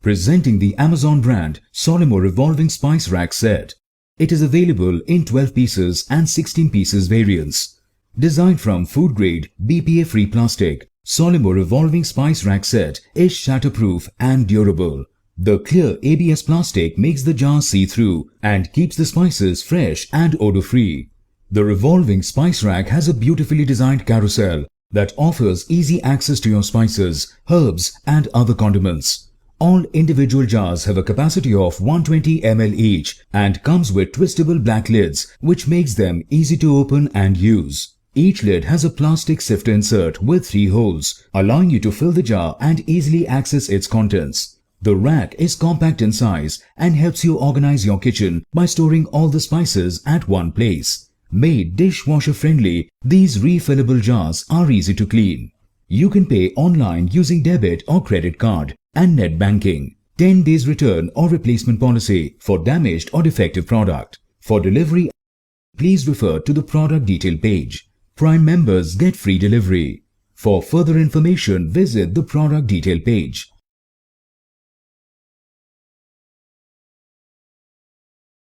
Presenting the Amazon brand Solimo Revolving Spice Rack Set. It is available in 12 pieces and 16 pieces variants. Designed from food grade BPA-free plastic, Solimo Revolving Spice Rack Set is shatterproof and durable. The clear ABS plastic makes the jar see-through and keeps the spices fresh and odor-free. The Revolving Spice Rack has a beautifully designed carousel that offers easy access to your spices, herbs and other condiments. All individual jars have a capacity of 120 ml each and comes with twistable black lids which makes them easy to open and use. Each lid has a plastic sifter insert with 3 holes, allowing you to fill the jar and easily access its contents. The rack is compact in size and helps you organize your kitchen by storing all the spices at one place. Made dishwasher friendly, these refillable jars are easy to clean. You can pay online using debit or credit card and net banking. 10 days return or replacement policy for damaged or defective product. For delivery, please refer to the product detail page. Prime members get free delivery. For further information, visit the product detail page.